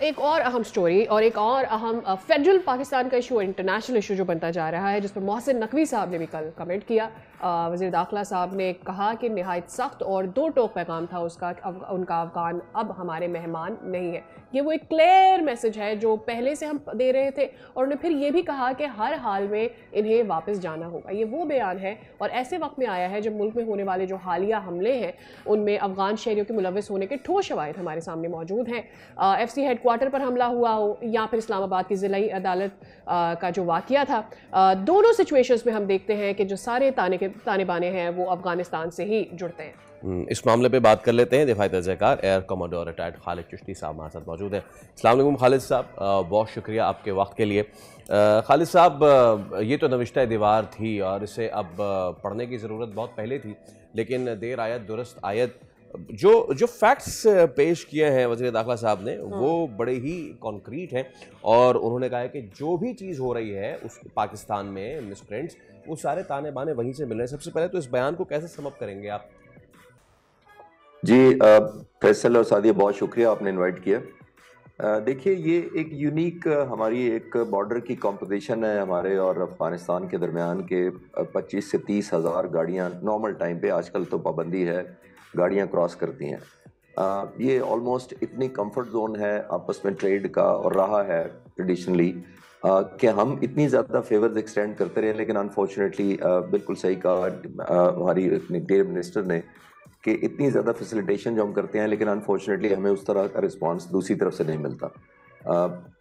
ایک اور اہم سٹوری اور ایک اور اہم فیڈرل پاکستان کا ایشو، انٹرنیشنل ایشو جو بنتا جا رہا ہے، جس پر محسن نقوی صاحب نے بھی کل کمنٹ کیا. وزیر داخلہ صاحب نے کہا کہ نہایت سخت اور دو ٹوک پیغام تھا اس کا، ان کا افغان اب ہمارے مہمان نہیں ہے. یہ وہ ایک کلیئر میسج ہے جو پہلے سے ہم دے رہے تھے، اور انہوں نے پھر یہ بھی کہا کہ ہر حال میں انہیں واپس جانا ہوگا. یہ وہ بیان ہے اور ایسے وقت میں آیا ہے جب ملک میں ہونے والے جو حالیہ حملے ہیں ان میں افغان شہریوں کے ملوث ہونے کے ٹھوس شواہد ہمارے سامنے موجود ہیں. ایف سی ہیڈ کوارٹر پر حملہ ہوا ہو یا پھر اسلام آباد کی ضلعی عدالت کا جو واقعہ تھا، دونوں سچویشنز میں ہم دیکھتے ہیں کہ جو سارے تانے بانے ہیں وہ افغانستان سے ہی جڑتے ہیں. اس معاملے پہ بات کر لیتے ہیں. دفاعی تجزیہ کار ایئر کمانڈر ریٹائرڈ خالد چشتی صاحب ہمارے ساتھ موجود ہیں. السلام علیکم خالد صاحب، بہت شکریہ آپ کے وقت کے لیے. خالد صاحب، یہ تو نوشتہ دیوار تھی اور اسے اب پڑھنے کی ضرورت بہت پہلے تھی، لیکن دیر آیت درست آیت. جو فیکٹس پیش کیے ہیں وزیر داخلہ صاحب نے وہ بڑے ہی کانکریٹ ہیں، اور انہوں نے کہا ہے کہ جو بھی چیز ہو رہی ہے اس پاکستان میں مسپرنٹس، وہ سارے تانے بانے وہیں سے مل رہے ہیں. سب سے پہلے تو اس بیان کو کیسے سم اپ کریں گے آپ؟ جی فیصل اور سعدیہ، بہت شکریہ آپ نے انوائٹ کیا. دیکھیے، یہ ایک یونیک ہماری ایک بارڈر کی کمپوزیشن ہے ہمارے اور افغانستان کے درمیان کے 25 سے 30 ہزار گاڑیاں نارمل ٹائم پہ، آج کل تو پابندی ہے، گاڑیاں کراس کرتی ہیں. یہ آلموسٹ اتنی کمفرٹ زون ہے آپس میں ٹریڈ کا اور رہا ہے ٹریڈیشنلی کہ ہم اتنی زیادہ فیورز ایکسٹینڈ کرتے رہے، لیکن انفارچونیٹلی بالکل صحیح کہا ہماری انٹیریئر منسٹر نے کہ اتنی زیادہ فیسیلیٹیشن جو ہم کرتے ہیں، لیکن انفارچونیٹلی ہمیں اس طرح کا رسپانس دوسری طرف سے نہیں ملتا.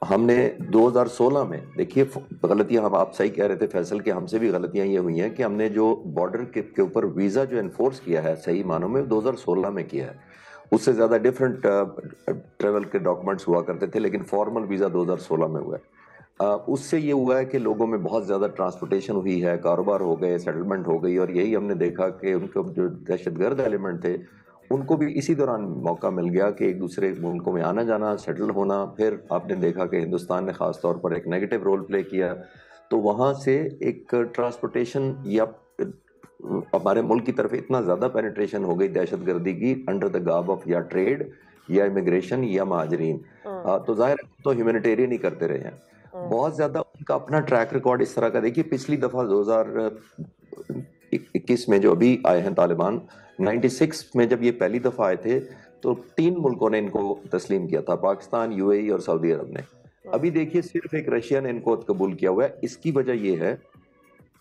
ہم نے 2016 میں، دیکھیے غلطیاں، ہم آپ صحیح کہہ رہے تھے فیصل کہ ہم سے بھی غلطیاں یہ ہوئی ہیں کہ ہم نے جو بارڈر کے اوپر ویزا جو انفورس کیا ہے صحیح معنوں میں 2016 میں کیا ہے. اس سے زیادہ ڈیفرنٹ ٹریول کے ڈاکومنٹس ہوا کرتے تھے، لیکن فارمل ویزا 2016 میں ہوا ہے. اس سے یہ ہوا ہے کہ لوگوں میں بہت زیادہ ٹرانسپورٹیشن ہوئی ہے، کاروبار ہو گئے، سیٹلمنٹ ہو گئی، اور یہی ہم نے دیکھا کہ ان کو جو دہشت گرد ایلیمنٹ تھے ان کو بھی اسی دوران موقع مل گیا کہ ایک دوسرے ملکوں میں آنا جانا، سیٹل ہونا. پھر آپ نے دیکھا کہ ہندوستان نے خاص طور پر ایک نیگیٹو رول پلے کیا، تو وہاں سے ایک ٹرانسپورٹیشن یا ہمارے ملک کی طرف اتنا زیادہ پینیٹریشن ہو گئی دہشت گردی کی انڈر دا گارب آف یا ٹریڈ یا امیگریشن یا مہاجرین. تو ظاہر تو ہیومینیٹیرین ہی کرتے رہے ہیں. بہت زیادہ ان کا اپنا ٹریک ریکارڈ اس طرح کا. دیکھیے پچھلی دفعہ 2021 میں جو ابھی آئے ہیں طالبان، 96 میں جب یہ پہلی دفعہ آئے تھے تو 3 ملکوں نے ان کو تسلیم کیا تھا، پاکستان، یو اے ای اور سعودی عرب نے. ابھی دیکھیے صرف ایک رشیا نے ان کو قبول کیا ہوا ہے. اس کی وجہ یہ ہے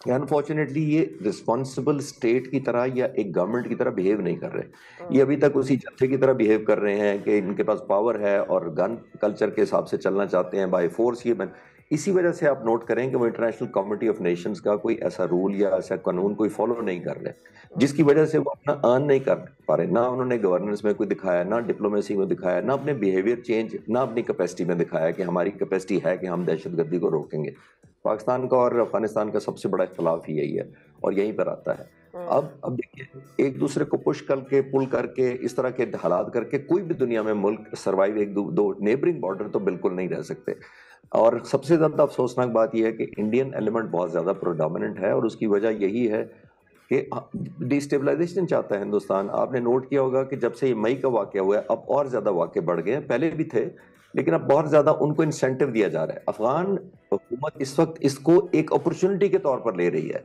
کہ انفارچونیٹلی یہ رسپانسبل اسٹیٹ کی طرح یا ایک گورنمنٹ کی طرح بہیو نہیں کر رہے. یہ ابھی تک اسی جتھے کی طرح بہیو کر رہے ہیں کہ ان کے پاس پاور ہے اور گن کلچر کے حساب سے چلنا چاہتے ہیں، بائی فورس. اسی وجہ سے آپ نوٹ کریں کہ وہ انٹرنیشنل کمیونٹی آف نیشنز کا کوئی ایسا رول یا ایسا قانون کوئی فالو نہیں کر رہے، جس کی وجہ سے وہ اپنا ارن نہیں کر پا رہے. نہ انہوں نے گورننس میں کوئی دکھایا، نہ ڈپلومیسی میں دکھایا، نہ اپنے بیہیویئر چینج، نہ اپنی کیپیسٹی میں دکھایا کہ ہماری کیپیسٹی ہے کہ ہم دہشت گردی کو روکیں گے. پاکستان کا اور افغانستان کا سب سے بڑا اختلاف ہی یہی ہے اور یہیں پر آتا ہے. اب دیکھیے، ایک دوسرے کو پش کر کے، پل کر کے، اس طرح کے حالات کر کے کوئی بھی دنیا میں ملک سروائیو، ایک دو نیبرنگ بارڈر تو بالکل نہیں رہ سکتے. اور سب سے زیادہ افسوسناک بات یہ ہے کہ انڈین ایلیمنٹ بہت زیادہ پروڈومیننٹ ہے، اور اس کی وجہ یہی ہے کہ ڈیسٹیبلائزیشن چاہتا ہے ہندوستان. آپ نے نوٹ کیا ہوگا کہ جب سے یہ مئی کا واقعہ ہوا ہے اب اور زیادہ واقع بڑھ گئے ہیں، پہلے بھی تھے لیکن اب بہت زیادہ ان کو انسینٹیو دیا جا رہا ہے. افغان حکومت اس وقت اس کو ایک اپرچونٹی کے طور پر لے رہی ہے.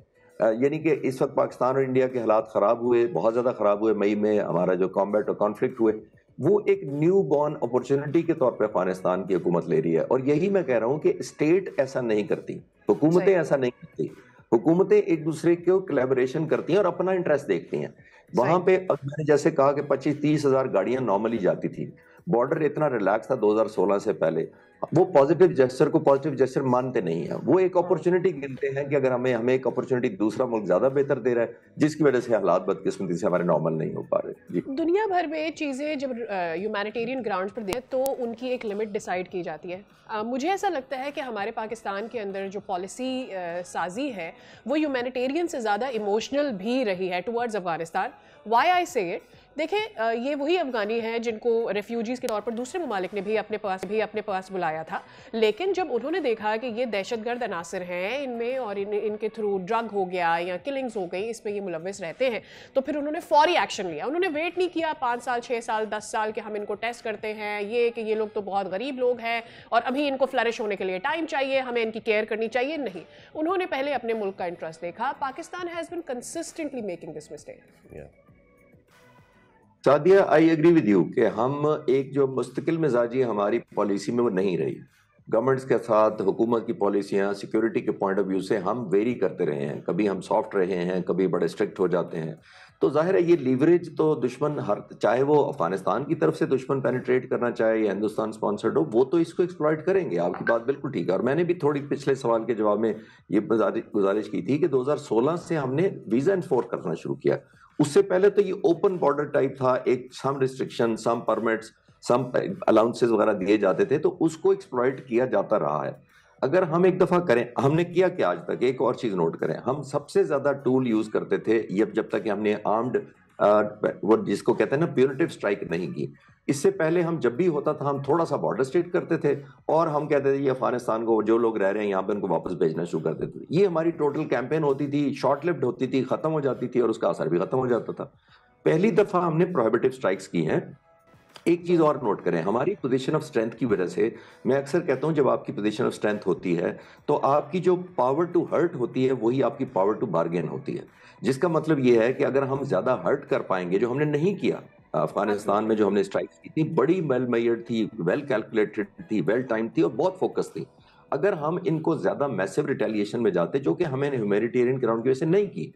یعنی کہ اس وقت پاکستان اور انڈیا کے حالات خراب ہوئے، بہت زیادہ خراب ہوئے. مئی میں ہمارا جو کامبیٹ اور کانفلکٹ ہوئے، وہ ایک نیو بورن اپرچونٹی کے طور پہ افغانستان کی حکومت لے رہی ہے. اور یہی میں کہہ رہا ہوں کہ اسٹیٹ ایسا نہیں کرتی، حکومتیں ایسا نہیں کرتی. حکومتیں ایک دوسرے کو کولیبوریشن کرتی ہیں اور اپنا انٹرسٹ دیکھتی ہیں. وہاں پہ میں نے جیسے کہا کہ 25-30 ہزار گاڑیاں نارملی جاتی تھی، بارڈر اتنا ریلیکس تھا 2016 سے پہلے. وہ پازیٹیو جیسچر کو پازیٹیو جیسچر مانتے نہیں ہیں، وہ ایک اپرچونٹی گنتے ہیں کہ اگر ہمیں ایک اپرچونٹی دوسرا ملک زیادہ بہتر دے رہا ہے، جس کی وجہ سے حالات بدقسمتی سے ہمارے نارمل نہیں ہو پا رہے. جی، دنیا بھر میں چیزیں جب ہیومینیٹیرین گراؤنڈز پر دیں تو ان کی ایک لمٹ ڈیسائیڈ کی جاتی ہے. مجھے ایسا لگتا ہے کہ ہمارے پاکستان کے اندر جو پالیسی سازی ہے وہ ہیومینیٹیرین سے زیادہ ایموشنل بھی رہی ہے ٹورڈز افغانستان. وائی آئی سے اٹ دیکھیں یہ وہی افغانی ہیں جن کو ریفیوجیز کے طور پر دوسرے ممالک نے بھی اپنے پاس بلایا تھا، لیکن جب انہوں نے دیکھا کہ یہ دہشت گرد عناصر ہیں ان میں اور ان کے تھرو ڈرگ ہو گیا یا کلنگز ہو گئی، اس میں یہ ملوث رہتے ہیں، تو پھر انہوں نے فوری ایکشن لیا. انہوں نے ویٹ نہیں کیا 5 سال 6 سال 10 سال کہ ہم ان کو ٹیسٹ کرتے ہیں، یہ کہ یہ لوگ تو بہت غریب لوگ ہیں اور ابھی ان کو فلرش ہونے کے لیے ٹائم چاہیے، ہمیں ان کی کیئر کرنی چاہیے. نہیں، انہوں نے پہلے اپنے ملک کا انٹرسٹ دیکھا. Pakistan has been consistently making this mistake. Sadia I agree with you کہ ہم ایک جو مستقل مزاجی ہماری پالیسی میں وہ نہیں رہی. گورنمنٹس کے ساتھ حکومت کی پالیسیاں سیکیورٹی کے پوائنٹ آف ویو سے ہم ویری کرتے رہے ہیں، کبھی ہم سافٹ رہے ہیں، کبھی بڑے اسٹرکٹ ہو جاتے ہیں. تو ظاہر ہے یہ لیوریج تو دشمن چاہے وہ افغانستان کی طرف سے دشمن پینیٹریٹ کرنا چاہے یا ہندوستان سپانسرڈ ہو، وہ تو اس کو ایکسپلائٹ کریں گے. آپ کی بات بالکل ٹھیک ہے. اور میں نے بھی تھوڑی پچھلے سوال کے جواب میں یہ گزارش کی تھی کہ 2016 سے ہم نے ویزا انفورس کرنا شروع کیا. اس سے پہلے تو یہ اوپن بارڈر ٹائپ تھا، ایک سم ریسٹرکشن، سم پرمٹس، سم الاؤنسز وغیرہ دیے جاتے تھے، تو اس کو ایکسپلائٹ کیا جاتا رہا ہے. اگر ہم ایک دفعہ کریں، ہم نے کیا کہ آج تک ایک اور چیز نوٹ کریں، ہم سب سے زیادہ ٹول یوز کرتے تھے جب تک کہ ہم نے آرمڈ وہ جس کو کہتے ہیں نا پیونیٹیو اسٹرائک نہیں کی. اس سے پہلے ہم جب بھی ہوتا تھا ہم تھوڑا سا بارڈر اسٹیٹ کرتے تھے اور ہم کہتے تھے یہ افغانستان کو جو لوگ رہ رہے ہیں یہاں پہ ان کو واپس بھیجنا شروع کر دیتے تھے. یہ ہماری ٹوٹل کیمپین ہوتی تھی، شارٹ لفٹ ہوتی تھی، ختم ہو جاتی تھی اور اس کا اثر بھی ختم ہو جاتا تھا. پہلی دفعہ ہم نے پروہیبٹیو اسٹرائکس کی ہیں. ایک چیز اور نوٹ کریں، ہماری پوزیشن آف اسٹرینتھ کی وجہ سے، میں اکثر کہتا ہوں جب آپ کی پوزیشن آف اسٹرینتھ ہوتی ہے تو آپ کی جو پاور ٹو ہرٹ ہوتی ہے وہی آپ کی پاور ٹو بارگین ہوتی ہے. جس کا مطلب یہ ہے کہ اگر ہم زیادہ ہرٹ کر پائیں گے، جو ہم نے نہیں کیا افغانستان میں، جو ہم نے اسٹرائکس کی تھی بڑی ویل میئرڈ تھی، ویل کیلکولیٹڈ تھی، ویل ٹائم تھی اور بہت فوکس تھی. اگر ہم ان کو زیادہ میسو ریٹیلیشن میں جاتے، جو کہ ہمیں ہیومینیٹیرین گراؤنڈ کی وجہ سے نہیں کی،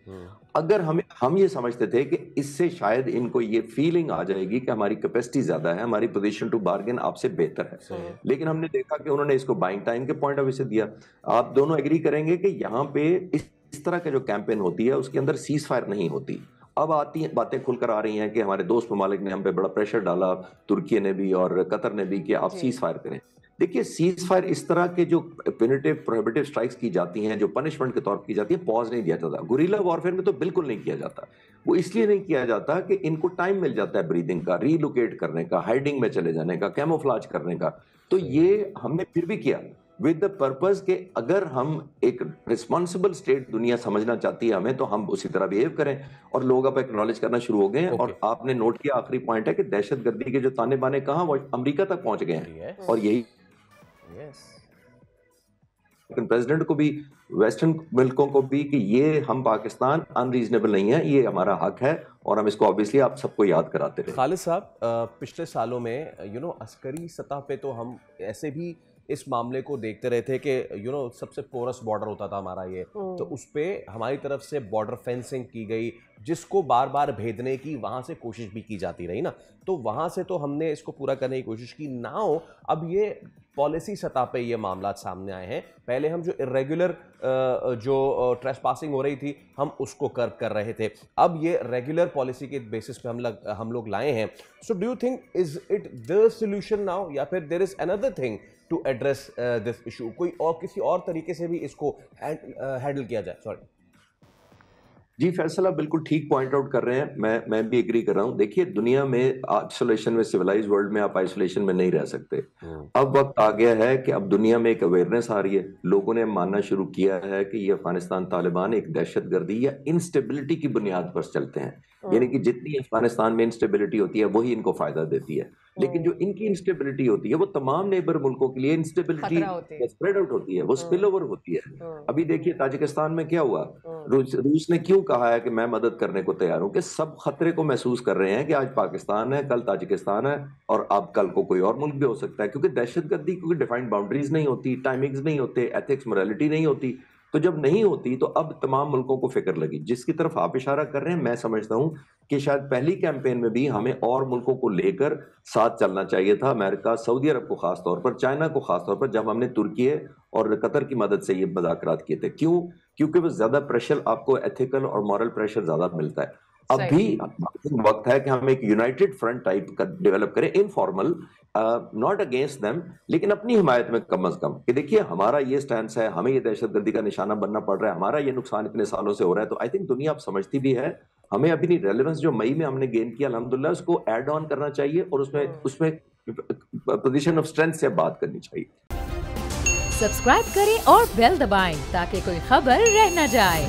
اگر ہم یہ سمجھتے تھے کہ اس سے شاید ان کو یہ فیلنگ آ جائے گی کہ ہماری کیپیسٹی زیادہ ہے، ہماری پوزیشن ٹو بارگین آپ سے بہتر ہے. لیکن ہم نے دیکھا کہ انہوں نے اس کو بائنگ ٹائم کے پوائنٹ آف ویو سے دیا. آپ دونوں ایگری کریں گے کہ یہاں پہ اس طرح کا جو کیمپین ہوتی ہے اس کے اندر سیز فائر نہیں ہوتی. اب آتی ہیں باتیں کھل کر آ رہی ہیں کہ ہمارے دوست ممالک نے ہم پہ بڑا پریشر ڈالا، ترکی نے بھی اور قطر نے بھی، کہ آپ سیز فائر کریں. دیکھیے سیز فائر اس طرح کے جو پینیٹیو پروہیبٹیو اسٹرائکس کی جاتی ہیں، جو پنشمنٹ کے طور پر کی جاتی ہے، پاز نہیں دیا جاتا. گوریلا وارفیئر میں تو بالکل نہیں کیا جاتا. وہ اس لیے نہیں کیا جاتا کہ ان کو ٹائم مل جاتا ہے بریدنگ کا، ری لوکیٹ کرنے کا، ہائیڈنگ میں چلے جانے کا، کیموفلاج کرنے کا. تو یہ ہم نے پھر بھی کیا ود دا پرپز کہ اگر ہم ایک رسپانسبل اسٹیٹ دنیا سمجھنا چاہتی ہے ہمیں، تو ہم اسی طرح بہیو کریں. اور لوگ اب ایکنالج کرنا شروع ہو گئے ہیں. اور آپ نے نوٹ کیا آخری پوائنٹ ہے کہ دہشت گردی کے جو تانے بانے کہاں، وہ امریکہ تک پہنچ گئے ہیں. اور یہی پریزیڈنٹ کو بھی، ویسٹرن ملکوں کو بھی، کہ یہ ہم پاکستان ان ریزنیبل نہیں ہے، یہ ہمارا حق ہے اور ہم اس کو آبویسلی آپ سب کو یاد کراتے رہے. خالد صاحب، پچھلے سالوں میں عسکری سطح پہ تو ہم ایسے بھی اس معاملے کو دیکھتے رہے تھے کہ سب سے پورس بارڈر ہوتا تھا ہمارا یہ، تو اس پہ ہماری طرف سے بارڈر فینسنگ کی گئی، جس کو بار بار بھیدنے کی وہاں سے کوشش بھی کی جاتی رہی نا. تو وہاں سے تو ہم نے اس کو پورا کرنے کی کوشش کی. ناؤ اب یہ پالیسی سطح پہ یہ معاملات سامنے آئے ہیں. پہلے ہم جو ارریگولر جو ٹریس پاسنگ ہو رہی تھی ہم اس کو کرب کر رہے تھے، اب یہ ریگولر پالیسی کے بیسس پہ ہم لوگ لائے ہیں. So do you think is it the solution now, یا پھر there is another thing to address this issue? کوئی اور کسی اور طریقے سے بھی اس کو ہینڈل کیا جائے؟ سوری جی فیصل، آپ بالکل ٹھیک پوائنٹ آؤٹ کر رہے ہیں، میں بھی ایگری کر رہا ہوں. دیکھیے دنیا میں آئسولیشن میں، سویلائز ورلڈ میں آپ آئسولیشن میں نہیں رہ سکتے. اب وقت آ گیا ہے کہ اب دنیا میں ایک اویئرنیس آ رہی ہے، لوگوں نے ماننا شروع کیا ہے کہ یہ افغانستان طالبان ایک دہشت گردی یا انسٹیبلٹی کی بنیاد پر چلتے ہیں. یعنی کہ جتنی افغانستان میں انسٹیبلٹی ہوتی ہے وہی ان کو فائدہ دیتی ہے. لیکن جو ان کی انسٹیبلٹی ہوتی ہے وہ تمام نیبر ملکوں کے لیے انسٹیبلٹی اسپریڈ آؤٹ ہوتی ہے، وہ اسپل اوور ہوتی ہے. ابھی دیکھیے تاجکستان میں کیا ہوا، روس نے کیوں کہا ہے کہ میں مدد کرنے کو تیار ہوں، کہ سب خطرے کو محسوس کر رہے ہیں کہ آج پاکستان ہے، کل تاجکستان ہے اور اب کل کو کوئی اور ملک بھی ہو سکتا ہے. کیونکہ دہشت گردی کی ڈیفائنڈ باؤنڈریز نہیں ہوتی، ٹائمنگز نہیں ہوتے، ایتھکس موریلٹی نہیں ہوتی. تو جب نہیں ہوتی تو اب تمام ملکوں کو فکر لگی. جس کی طرف آپ اشارہ کر رہے ہیں میں سمجھتا ہوں کہ شاید پہلی کیمپین میں بھی ہمیں اور ملکوں کو لے کر ساتھ چلنا چاہیے تھا. امریکہ، سعودی عرب کو خاص طور پر، چائنا کو خاص طور پر، جب ہم نے ترکی اور قطر کی مدد سے یہ مذاکرات کیے تھے. کیوں؟ کیونکہ وہ زیادہ پریشر آپ کو ایتھیکل اور مورل پریشر زیادہ ملتا ہے. اب بھی وقت ہے کہ ہم ایک یونائٹڈ فرنٹ ٹائپ کا ڈیولپ کریں، انفارمل، ناٹ اگینسٹ دیم، لیکن اپنی حمایت میں کم از کم، کہ دیکھیے ہمارا یہ سٹینس ہے، ہمیں یہ دہشت گردی کا نشانہ بننا پڑ رہا ہے، ہمارا یہ نقصان اتنے سالوں سے ہو رہا ہے. تو آئی تھنک دنیا اب سمجھتی بھی ہے ہمیں اپنی ریلیونس جو مئی میں ہم نے گین کیا الحمدللہ اس کو ایڈ آن کرنا چاہیے اور اس میں پوزیشن آف اسٹرینتھ سے بات کرنی چاہیے. سبسکرائب کریں اور بیل دبائیں تاکہ کوئی خبر رہ نہ جائے.